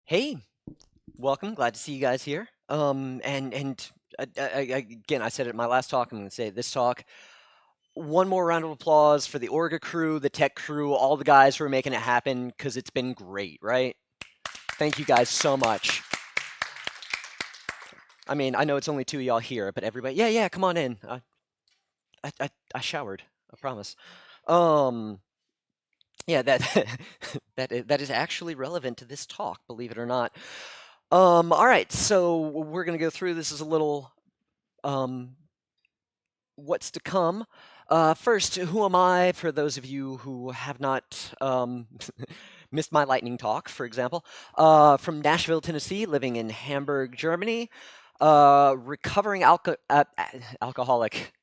Hey, welcome. Glad to see you guys here. Again, I said it in my last talk. I'm going to say it this talk. One more round of applause for the Orga crew, the tech crew, all the guys who are making it happen because it's been great, right? Thank you guys so much. I mean, I know it's only two of y'all here, but everybody, yeah, come on in. I showered. I promise. Um, yeah, that that is actually relevant to this talk, believe it or not. All right, so we're gonna go through. This is a little um, what's to come. First, who am I? For those of you who have not missed my lightning talk, for example, from Nashville, Tennessee, living in Hamburg, Germany, recovering alcoholic.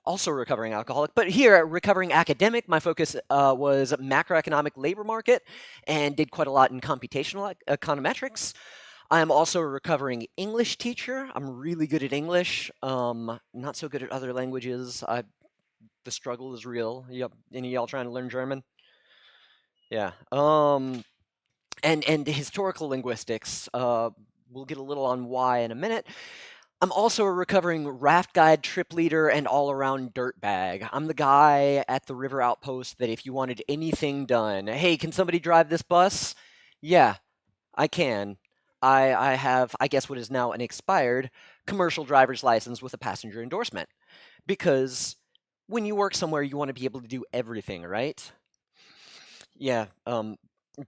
Also recovering alcoholic, but here recovering academic. My focus was macroeconomic labor market, and did quite a lot in computational econometrics. I'm also a recovering English teacher. I'm really good at English. Not so good at other languages. The struggle is real. Yep. Any of y'all trying to learn German? Yeah. And historical linguistics. We'll get a little on why in a minute. I'm also a recovering raft guide, trip leader, and all-around dirtbag. I'm the guy at the river outpost that if you wanted anything done, hey, can somebody drive this bus? Yeah, I can. I have, I guess, what is now an expired commercial driver's license with a passenger endorsement. Because when you work somewhere, you want to be able to do everything, right? Yeah,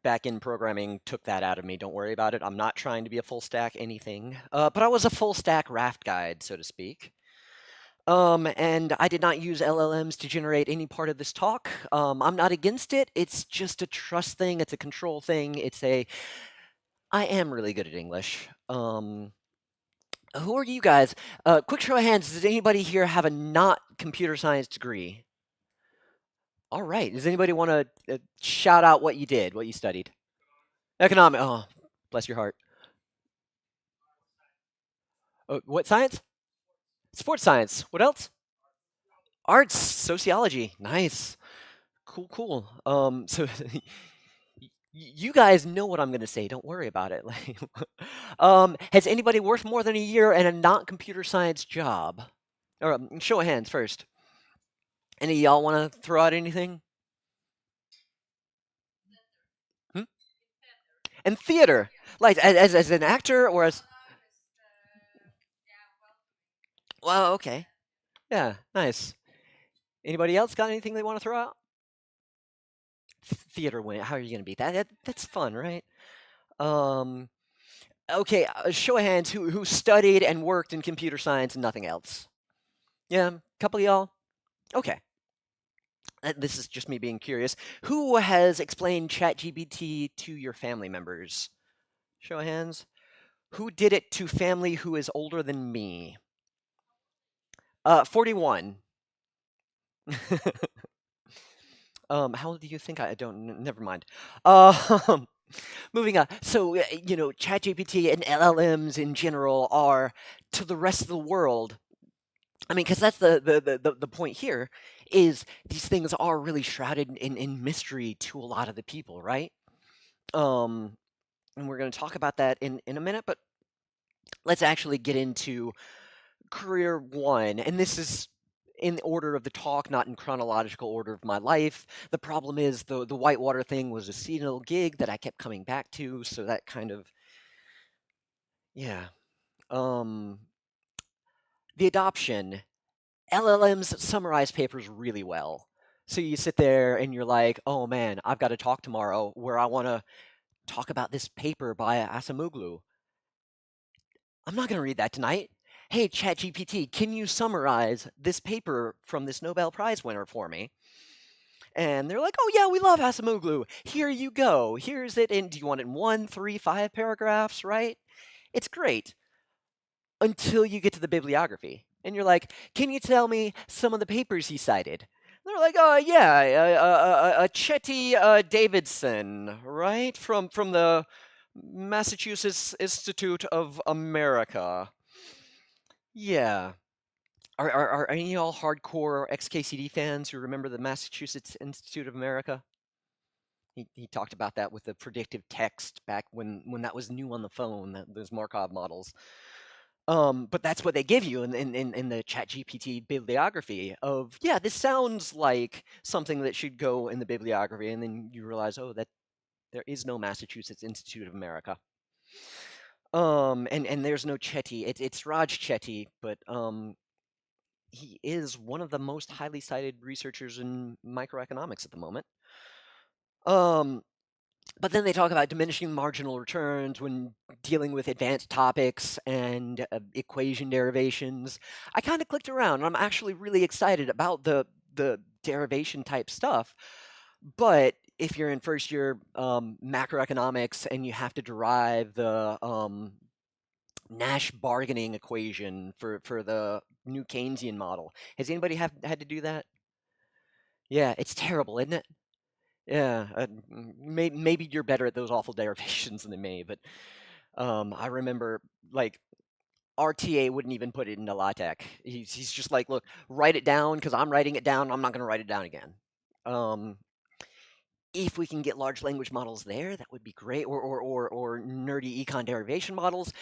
back in programming took that out of me. Don't worry about it. I'm not trying to be a full stack anything. But I was a full stack raft guide, so to speak. And I did not use LLMs to generate any part of this talk. I'm not against it. It's just a trust thing. It's a control thing. I am really good at English. Who are you guys? Quick show of hands. Does anybody here have a not computer science degree? All right. Does anybody want to shout out what you did, what you studied? Economic. Oh, bless your heart. What science? Sports science. What else? Arts, sociology. Nice. Cool, cool. So you guys know what I'm going to say. Don't worry about it. Like, has anybody worked more than a year in a not computer science job? Or show of hands first. Any of y'all want to throw out anything? Hmm? And theater, like as an actor or as well, okay, yeah, nice. Anybody else got anything they want to throw out? Theater win. How are you gonna beat that? That's fun, right? Um, okay. Show of hands who studied and worked in computer science and nothing else. Yeah, a couple of y'all. Okay. This is just me being curious. Who has explained ChatGPT to your family members? Show of hands. Who did it to family who is older than me? 41. How old do you think I don't? Never mind. Um, moving on. So, ChatGPT and LLMs in general are to the rest of the world. I mean, because that's the point here is these things are really shrouded in mystery to a lot of the people, right? Um, and we're going to talk about that in a minute, but let's actually get into career one. And this is in order of the talk, not in chronological order of my life. The problem is the Whitewater thing was a seasonal gig that I kept coming back to, so that kind of yeah. Um, the adoption. LLMs summarize papers really well. So you sit there and you're like, oh man, I've got to talk tomorrow where I want to talk about this paper by Asamoglu. I'm not going to read that tonight. Hey, ChatGPT, can you summarize this paper from this Nobel Prize winner for me? And they're like, oh, yeah, we love Asamoglu. Here you go. Here's it. And do you want it in one, three, five paragraphs, right? It's great until you get to the bibliography. And you're like, can you tell me some of the papers he cited? And they're like, oh, yeah, Chetty Davidson, right? From the Massachusetts Institute of America. Yeah. Are any of y'all hardcore XKCD fans who remember the Massachusetts Institute of America? He talked about that with the predictive text back when that was new on the phone, those Markov models. But that's what they give you in the ChatGPT bibliography of, yeah, this sounds like something that should go in the bibliography, and then you realize, oh, that there is no Massachusetts Institute of America. And there's no Chetty. It's Raj Chetty, but he is one of the most highly cited researchers in microeconomics at the moment. Um, but then they talk about diminishing marginal returns when dealing with advanced topics and equation derivations. I kind of clicked around. I'm actually really excited about the derivation type stuff. But if you're in first year macroeconomics and you have to derive the Nash bargaining equation for the new Keynesian model, has anybody had to do that? Yeah, it's terrible, isn't it? Yeah, maybe you're better at those awful derivations than me, but I remember like RTA wouldn't even put it into LaTeX. He's just like, look, write it down because I'm writing it down. I'm not going to write it down again. Um, if we can get large language models there, that would be great, or nerdy econ derivation models.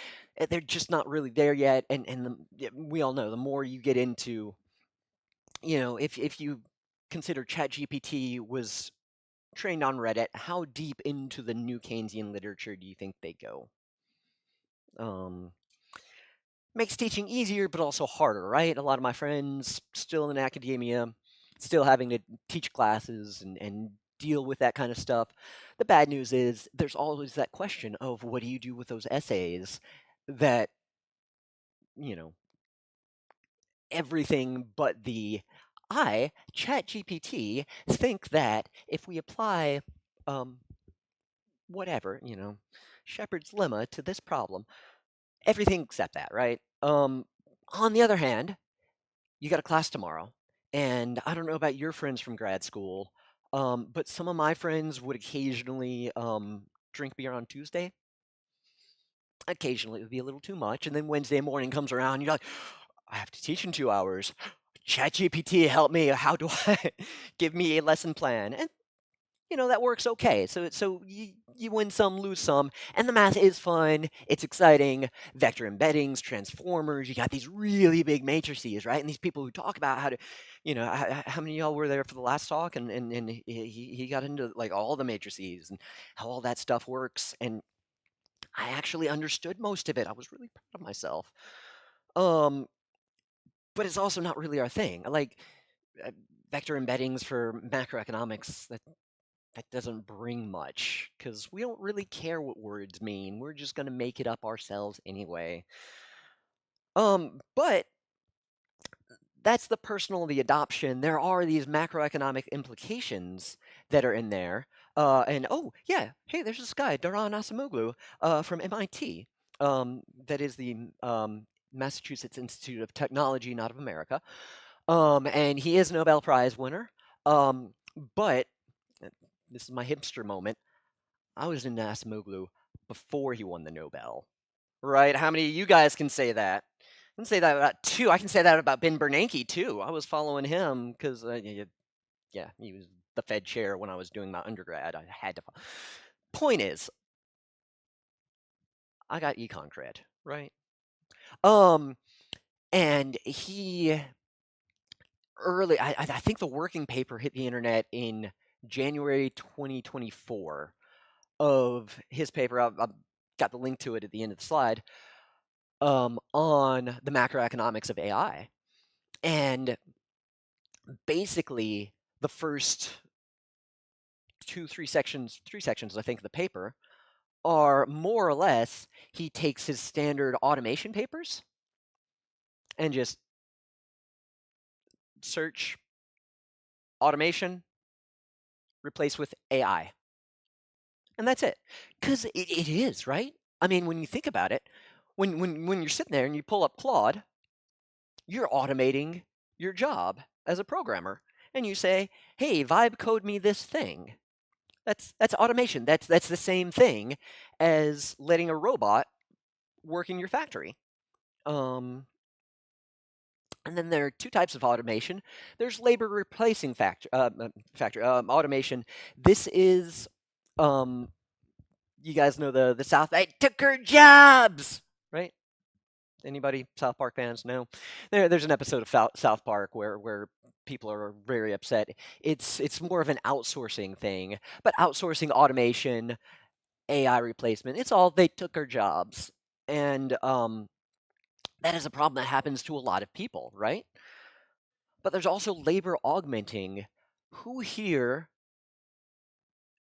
They're just not really there yet, and we all know the more you get into, if you consider ChatGPT was trained on Reddit, how deep into the new Keynesian literature do you think they go? Um, Makes teaching easier, but also harder, right? A lot of my friends still in academia, still having to teach classes and deal with that kind of stuff. The bad news is there's always that question of what do you do with those essays that, you know, everything but ChatGPT, think that if we apply whatever, Shepard's lemma to this problem, everything except that, right? On the other hand, you got a class tomorrow, and I don't know about your friends from grad school, but some of my friends would occasionally drink beer on Tuesday. Occasionally, it would be a little too much, and then Wednesday morning comes around, you're like, I have to teach in 2 hours. ChatGPT, help me. How do I give me a lesson plan? And that works okay. So you win some, lose some, and the math is fun. It's exciting. Vector embeddings, transformers. You got these really big matrices, right? And these people who talk about how to, how many of y'all were there for the last talk? And he got into like all the matrices and how all that stuff works. And I actually understood most of it. I was really proud of myself. Um, but it's also not really our thing. Like uh, vector embeddings for macroeconomics. That doesn't bring much because we don't really care what words mean. We're just going to make it up ourselves anyway. But that's the personal, the adoption. There are these macroeconomic implications that are in there. And oh, yeah, hey, there's this guy, Daran Acemoglu, from MIT. That is the Massachusetts Institute of Technology, not of America. And he is a Nobel Prize winner. But this is my hipster moment. I was into Acemoglu before he won the Nobel, right? How many of you guys can say that? I can say that about two. I can say that about Ben Bernanke too. I was following him because, yeah, he was the Fed chair when I was doing my undergrad. I had to. Point is, I got econ cred, right? Um, and he I think the working paper hit the internet in January 2024 of his paper. I've got the link to it at the end of the slide. On the macroeconomics of AI. And basically, the first three sections, I think, of the paper are more or less he takes his standard automation papers and just search automation, replace with AI. And that's it. Because it is, right? I mean, when you think about it, when you're sitting there and you pull up Claude, you're automating your job as a programmer. And you say, hey, vibe code me this thing. That's automation. That's the same thing as letting a robot work in your factory. Um, and then there are two types of automation. There's labor replacing factory automation. This is Um, you guys know the South. They took our jobs, right? Anybody South Park fans? No. There's an episode of South Park where people are very upset. It's more of an outsourcing thing, but outsourcing automation, AI replacement. It's all they took our jobs, and that is a problem that happens to a lot of people, right? But there's also labor augmenting. Who here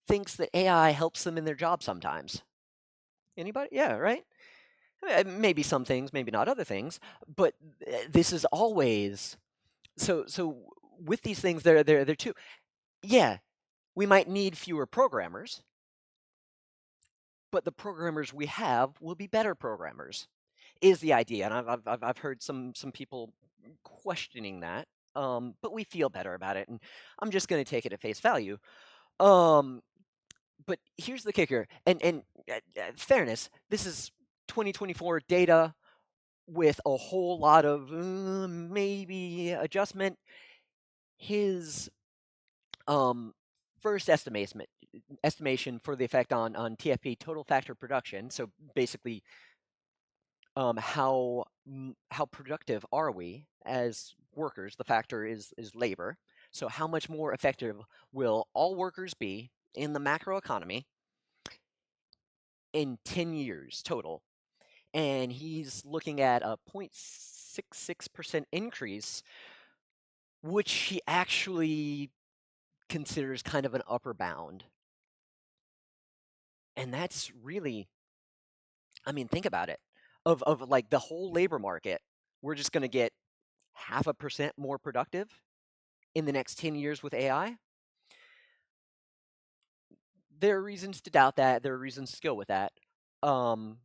thinks that AI helps them in their job sometimes? Anybody? Yeah, right? Maybe some things, maybe not other things, but this is always so with these things they're too. Yeah, we might need fewer programmers, but the programmers we have will be better programmers, is the idea. And I've heard some people questioning that, but we feel better about it, and I'm just going to take it at face value. Um, but here's the kicker, and fairness, this is 2024 data with a whole lot of maybe adjustment. His um, first estimation for the effect on TFP, total factor production. So basically, how productive are we as workers? The factor is labor. So how much more effective will all workers be in the macro economy in 10 years total? And he's looking at a 0.66% increase, which he actually considers kind of an upper bound. And that's really, I mean, think about it. Of like the whole labor market, we're just going to get 0.5% more productive in the next 10 years with AI. There are reasons to doubt that. There are reasons to go with that. Um,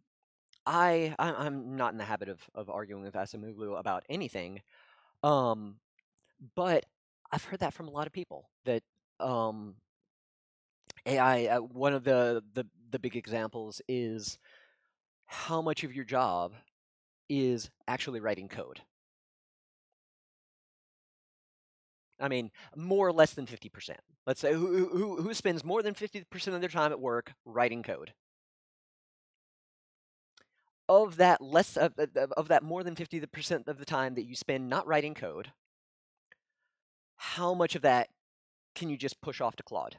I'm not in the habit of arguing with Asimoglu about anything. Um, but I've heard that from a lot of people that um, AI. One of the big examples is how much of your job is actually writing code. I mean, more or less than 50%. Let's say who spends more than 50% of their time at work writing code. Of that less of that more than 50% of the time that you spend not writing code, how much of that can you just push off to Claude?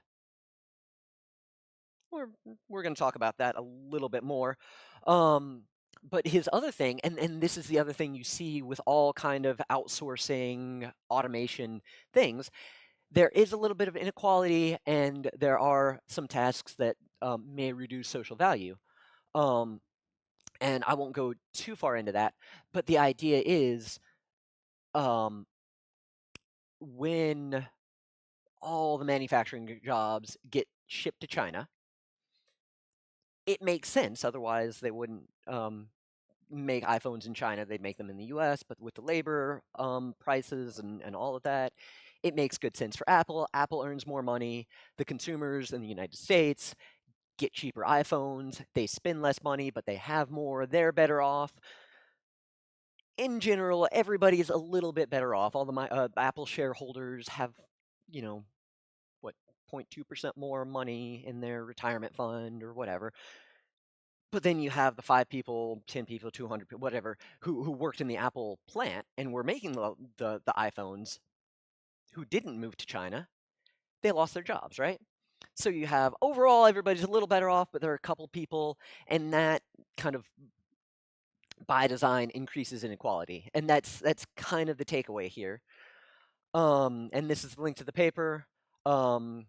We're we're going to talk about that a little bit more. Um, but his other thing, and this is the other thing you see with all kind of outsourcing automation things, there is a little bit of inequality, and there are some tasks that may reduce social value. Um, and I won't go too far into that, but the idea is um, when all the manufacturing jobs get shipped to China, it makes sense. Otherwise, they wouldn't make iPhones in China. They'd make them in the US, but with the labor prices and all of that, it makes good sense for Apple. Apple earns more money. The consumers in the United States get cheaper iPhones. They spend less money, but they have more. They're better off. In general, everybody's a little bit better off. All the Apple shareholders have, you know, what, 0.2% more money in their retirement fund or whatever. But then you have the 5 people, 10 people, 200 people, whatever, who worked in the Apple plant and were making the iPhones, who didn't move to China. They lost their jobs, right? So you have overall everybody's a little better off, but there are a couple people, and that kind of by design increases inequality, and that's kind of the takeaway here. And this is the link to the paper. Um,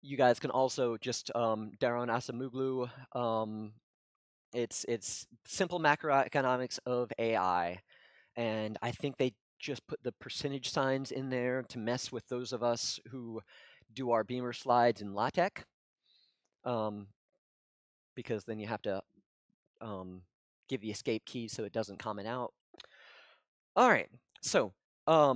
you guys can also just Daron Acemoglu. It's simple macroeconomics of AI, and I think they just put the percentage signs in there to mess with those of us who do our Beamer slides in LaTeX, um, because then you have to give the escape key so it doesn't comment out. All right, so I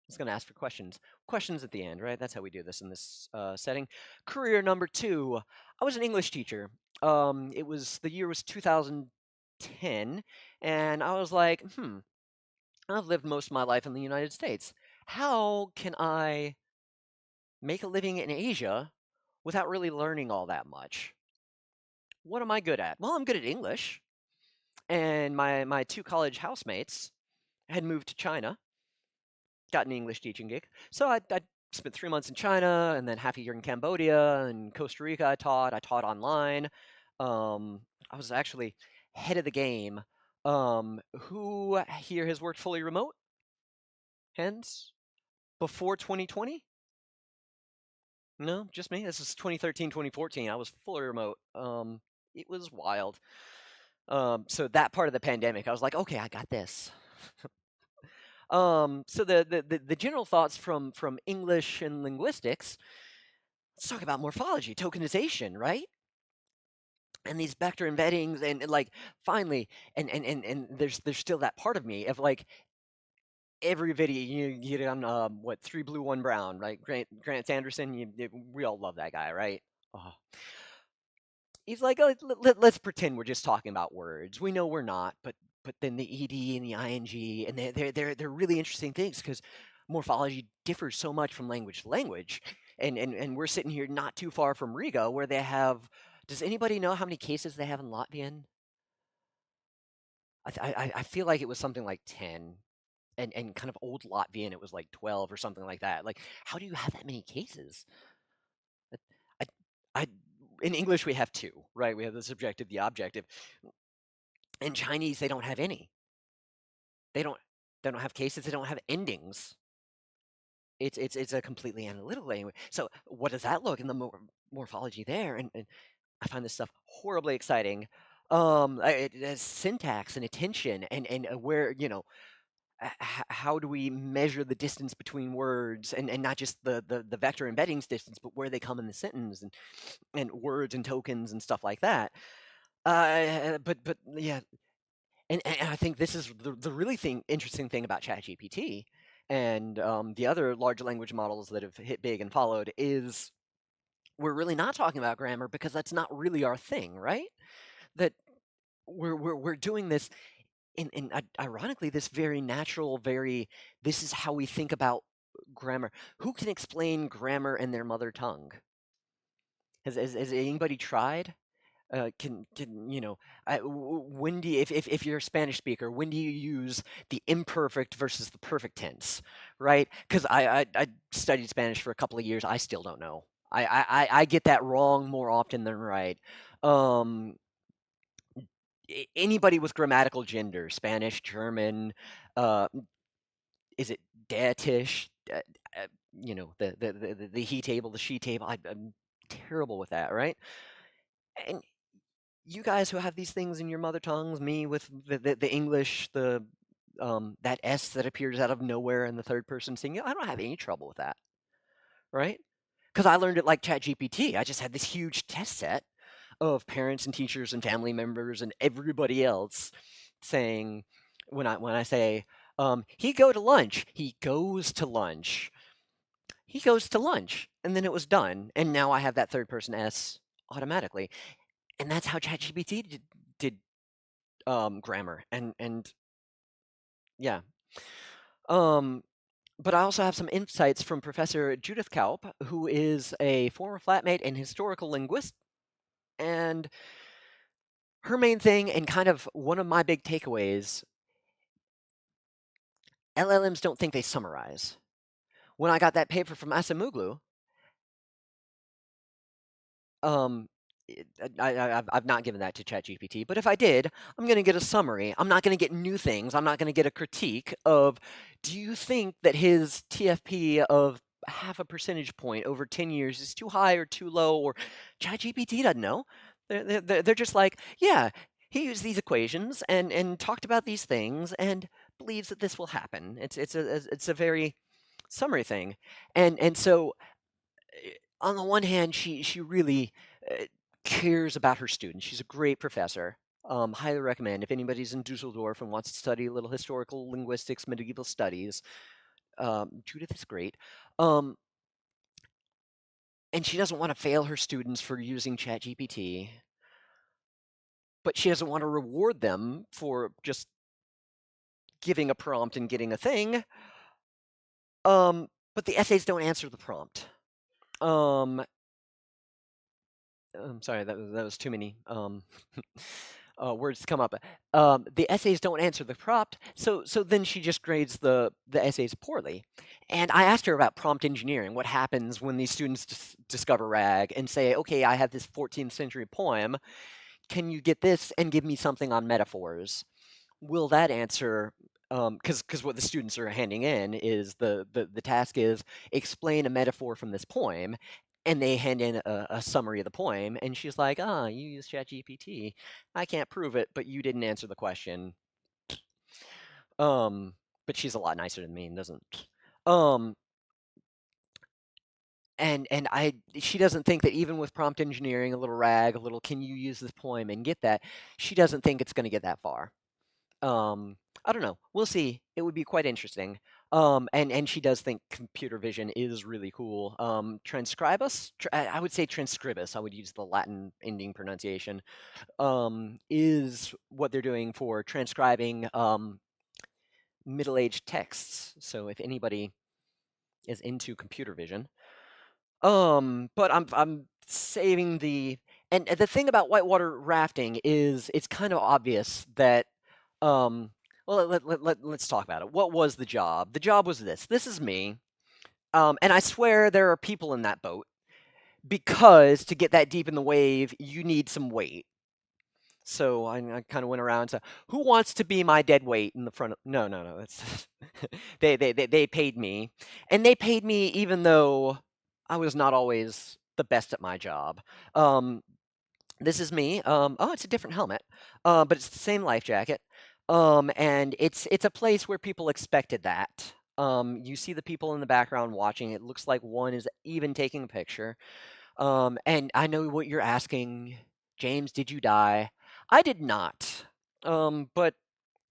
was going to ask for questions. Questions at the end, right? That's how we do this in this setting. Career number 2. I was an English teacher. The year was 2010, and I was like, I've lived most of my life in the United States. How can I make a living in Asia without really learning all that much. What am I good at? Well, I'm good at English, and my two college housemates had moved to China, got an English teaching gig. So I spent 3 months in China, and then half a year in Cambodia and Costa Rica. I taught online. I was actually head of the game. Who here has worked fully remote? Hands before 2020? No, just me. This is 2013, 2014. I was fully remote. It was wild. So that part of the pandemic, I was like, okay, I got this. So the general thoughts from English and linguistics. Let's talk about morphology, tokenization, right? And these vector embeddings, and like finally, and there's still that part of me of like every video you get on what, three blue one brown, right? Grant Sanderson, we all love that guy, right? Oh. He's like, oh, let's pretend we're just talking about words. We know we're not, but then the ed and the ing, and they're really interesting things because morphology differs so much from language to language, and we're sitting here not too far from Riga, where they have. Does anybody know how many cases they have in Latvian? I feel like it was something like 10, and kind of old Latvian it was like 12 or something like that. Like, how do you have that many cases? I, I, I in English we have two, right? We have the subjective, the objective. In Chinese, they don't have any. They don't they don't have cases, they don't have endings. It's a completely analytical language. So what does that look in the morphology there? And I find this stuff horribly exciting. It has syntax and attention and where, how do we measure the distance between words and not just the vector embeddings distance, but where they come in the sentence and words and tokens and stuff like that. But yeah, and I think this is the really interesting thing about ChatGPT and the other large language models that have hit big and followed is we're really not talking about grammar because that's not really our thing, right? That we're doing this in ironically this very natural, very this is how we think about grammar. Who can explain grammar in their mother tongue? Has anybody tried? Can when do you, if you're a Spanish speaker, when do you use the imperfect versus the perfect tense, right? Because I studied Spanish for a couple of years. I still don't know. I get that wrong more often than right. Um, Anybody with grammatical gender, Spanish, German, uh, is it Datish? The he table, the she table. I'm terrible with that, right? And you guys who have these things in your mother tongues, me with the English, the that S that appears out of nowhere in the third person singular, I don't have any trouble with that, right? Because I learned it like ChatGPT. I just had this huge test set of parents and teachers and family members and everybody else saying when I say he go to lunch, he goes to lunch, he goes to lunch, and then it was done, and now I have that third person S automatically, and that's how ChatGPT did grammar and yeah. Um, but I also have some insights from Professor Judith Kaup, who is a former flatmate and historical linguist. And her main thing, and kind of one of my big takeaways, LLMs don't think they summarize. When I got that paper from Asimoglu, Um, I've not given that to ChatGPT, but if I did, I'm going to get a summary. I'm not going to get new things. I'm not going to get a critique of, do you think that his TFP of half a percentage point over 10 years is too high or too low? Or ChatGPT doesn't know. They're just like, yeah, he used these equations and talked about these things and believes that this will happen. It's a very summary thing, and so on the one hand, she really cares about her students. She's a great professor. Highly recommend if anybody's in Dusseldorf and wants to study a little historical linguistics, medieval studies. Judith is great. Um, and she doesn't want to fail her students for using ChatGPT, but she doesn't want to reward them for just giving a prompt and getting a thing. But the essays don't answer the prompt. Um, I'm sorry, that was too many words to come up. The essays don't answer the prompt, so then she just grades the essays poorly. And I asked her about prompt engineering. What happens when these students discover RAG and say, "Okay, I have this 14th century poem. Can you get this and give me something on metaphors?" Will that answer? Because what the students are handing in is the task is explain a metaphor from this poem, and they hand in a summary of the poem, and she's like, "Ah, you use ChatGPT. I can't prove it, but you didn't answer the question." Um, but she's a lot nicer than me and doesn't. Um, and she doesn't think that even with prompt engineering, a little RAG, a little can you use this poem and get that, she doesn't think it's going to get that far. I don't know. We'll see. It would be quite interesting. And she does think computer vision is really cool. Transcribus, I would say transcribus. I would use the Latin ending pronunciation. Is what they're doing for transcribing middle-aged texts. So if anybody is into computer vision, but I'm saving the and the thing about whitewater rafting is it's kind of obvious that um well let's talk about it. What was the job? The job was this. This is me. And I swear there are people in that boat because to get that deep in the wave, you need some weight. So I kind of went around to who wants to be my dead weight in the front of no, that's they paid me. And they paid me even though I was not always the best at my job. Um, this is me. Oh, it's a different helmet, but it's the same life jacket. And it's a place where people expected that. You see the people in the background watching. It looks like one is even taking a picture. And I know what you're asking, James, did you die? I did not. But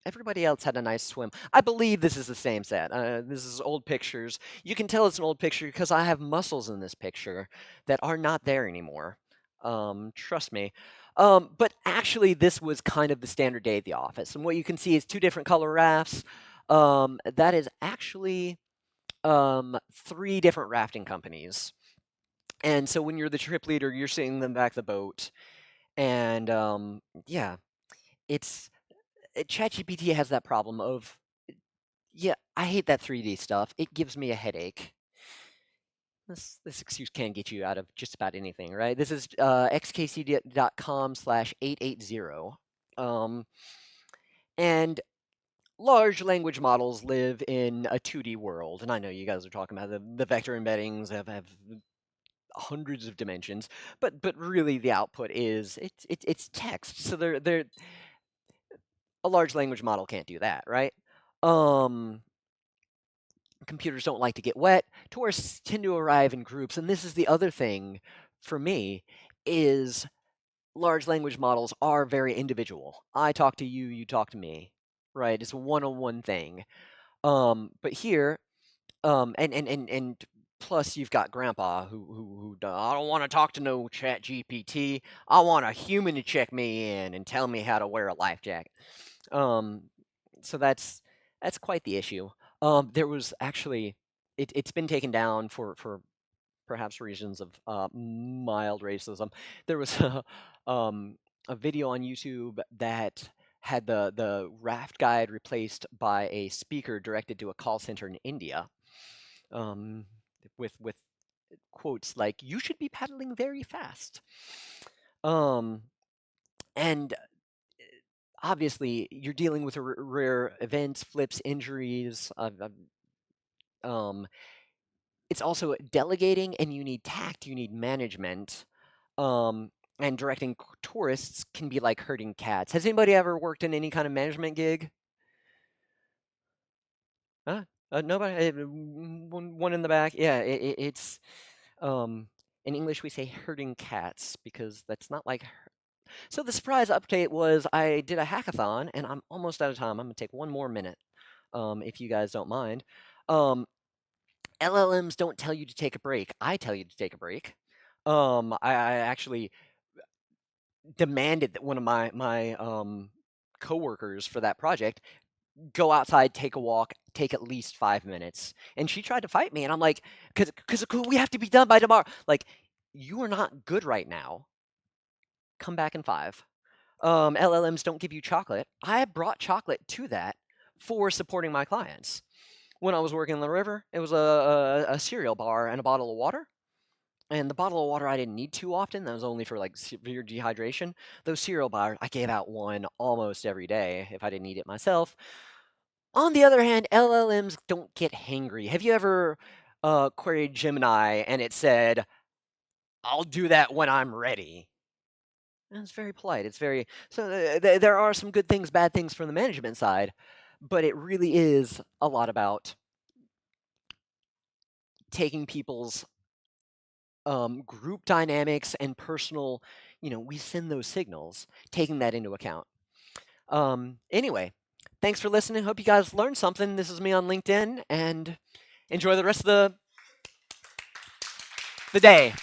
everybody else had a nice swim. I believe this is the same set. This is old pictures. You can tell it's an old picture because I have muscles in this picture that are not there anymore. Trust me. But actually, this was kind of the standard day at the office. And what you can see is two different color rafts. That is actually three different rafting companies. And so when you're the trip leader, you're sitting in the back of the boat. And yeah, it's ChatGPT has that problem of, yeah, I hate that 3D stuff. It gives me a headache. This excuse can get you out of just about anything, right? This is xkcd.com/880. Um, and large language models live in a 2D world. And I know you guys are talking about the vector embeddings have hundreds of dimensions, but really the output is it's text. So they're a large language model can't do that, right? Um, computers don't like to get wet. Tourists tend to arrive in groups, and this is the other thing for me is large language models are very individual. I talk to you, you talk to me, right? It's a one-on-one thing. But here, and plus you've got Grandpa I don't want to talk to no Chat GPT. I want a human to check me in and tell me how to wear a life jacket. Um, so that's quite the issue. There was actually it's been taken down for perhaps reasons of mild racism. There was a video on YouTube that had the raft guide replaced by a speaker directed to a call center in India, um, with quotes like "You should be paddling very fast," um, and obviously you're dealing with rare events, flips, injuries. Um, it's also delegating, and you need tact, you need management. And directing tourists can be like herding cats. Has anybody ever worked in any kind of management gig? Huh? Nobody. One in the back. Yeah, it's um, in English we say herding cats because that's not like. So the surprise update was I did a hackathon, and I'm almost out of time. I'm gonna take one more minute, if you guys don't mind. Um, LLMs don't tell you to take a break. I tell you to take a break. I actually demanded that one of my coworkers for that project go outside, take a walk, take at least 5 minutes. And she tried to fight me, and I'm like, because we have to be done by tomorrow. Like, you are not good right now. come back in 5. LLMs don't give you chocolate. I brought chocolate to that for supporting my clients. When I was working on the river, it was a cereal bar and a bottle of water. And the bottle of water I didn't need too often. That was only for like severe dehydration. Those cereal bars, I gave out one almost every day if I didn't eat it myself. On the other hand, LLMs don't get hangry. Have you ever queried Gemini and it said, "I'll do that when I'm ready"? And it's very polite. It's very so. There are some good things, bad things from the management side, but it really is a lot about taking people's group dynamics and personal. We send those signals, taking that into account. Anyway, thanks for listening. Hope you guys learned something. This is me on LinkedIn, and enjoy the rest of the day.